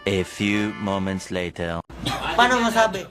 A few moments later. Paano masabi?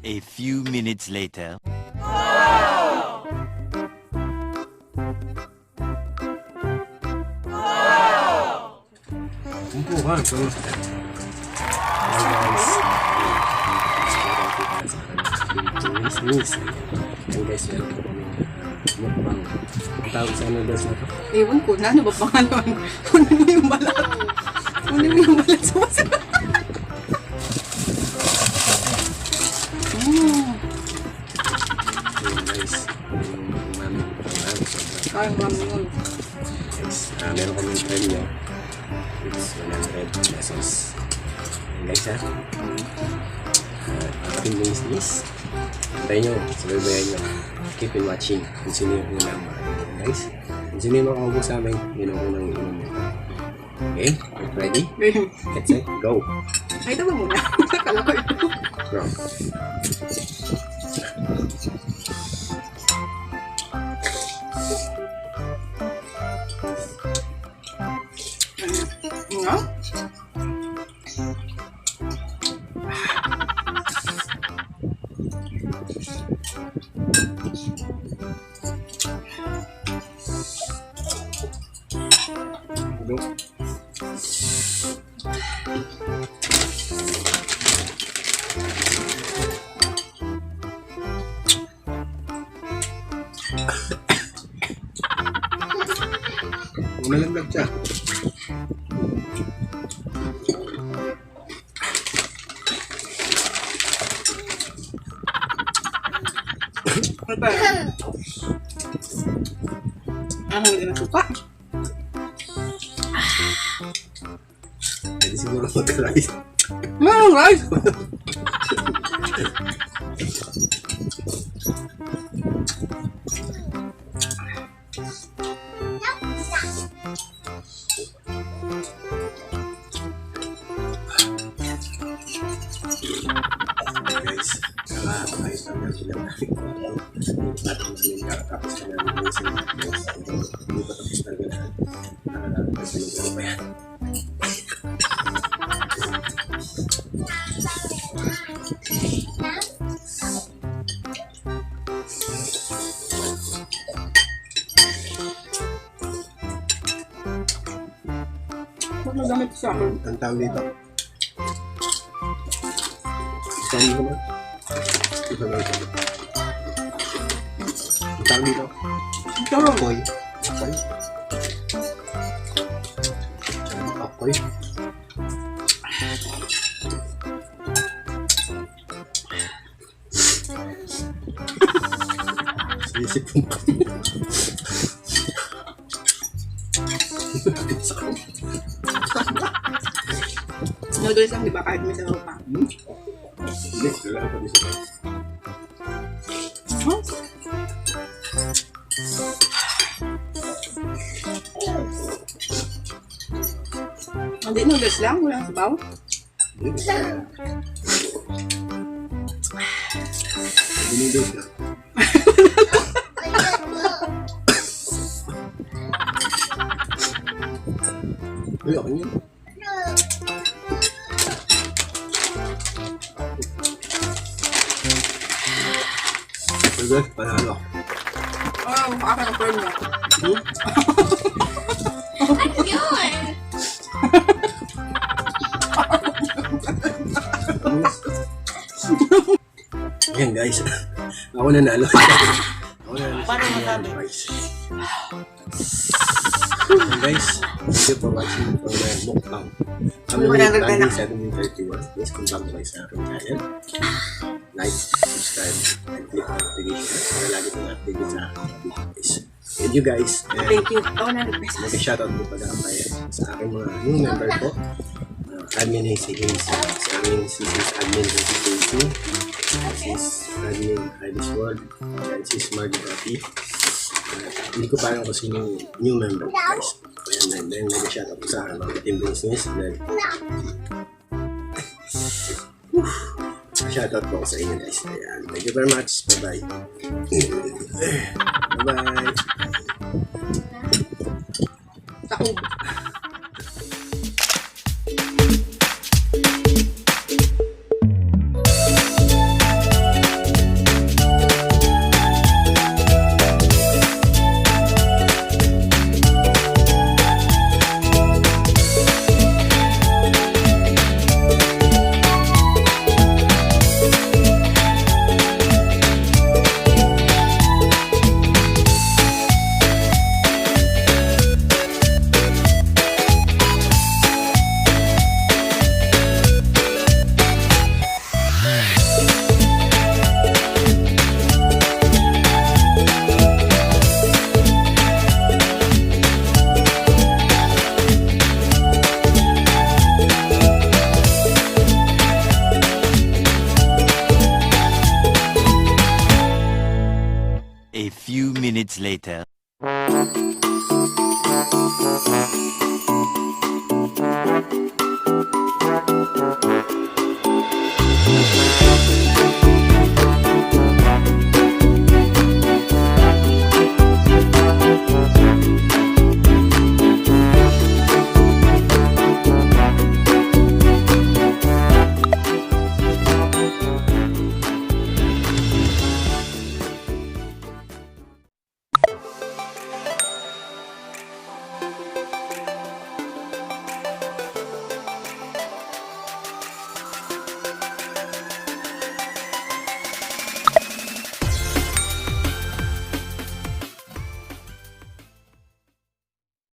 A few minutes later. Umpo ka, ito. Miss. Ayan guys, meron po kami mukbang. Ang tawag sa noodles na to. Ewan ko na, ano ba pangalan? Kunin mo yung balat. Kunin mo yung balat sa masarap. Ayan guys, yung mami. Ay, mami nun. Guys, meron kami premyo. It's 100 pesos. Ayan guys ha. Ating miss. Antayin nyo, sababayan nyo. Keep in watching kung sino yung unang guys. Kung sino yung makaupo sa amin, yun ang unang inom nyo. Okay? Ready? Get set, go! Ay, ito ba muna? Kala ko ito. Go! Nga? Go! Malaglag siya. Ano ba? Ano hindi na suka? Pwede siguro mag-rice. Ano, guys? Guys, ayos lang na sila namin at namin kakapos na namin yung sila guys. Hindi pa tapos na rin nakakapos na yung pa yan. Huwag nagamit sa akin. Ang tawag dito. Saan mo naman? Ito na ito. Ang tawag dito. Ito. Apoy. Apoy. Apoy. Sinisip mo pa. Noodles lang, di ba? Kahit may sabaw pa. Hindi, wala pa dito. Huh? Hindi, noodles lang. Walang sabaw. Noodles lang. Uy, ako yun. Sige, panalo. Oh, makaka ng friend mo. Yan guys, ako nanalo. Ako na Paano masabi? And guys, thank you for watching for my mukbang. Kami may 1731. Please kung bago kayo sa aking channel, like, subscribe, and click notification para lagi kong update sa aking guys. Thank you guys. And Thank you. Ako na request. mag-shoutout po pala kayo sa aking mga new member po. Admin si Hayes. Si aming sis admin si Casey. Sis admin Iris World. And sis Margie Duffy. Hindi ko parang kung sino yung new member guys. And then nag-shoutout po sa akin mga team business. Then shoutout po ako sa inyo guys. Ayan. Thank you very much. Bye-bye. Bye-bye. Taog. A few minutes later.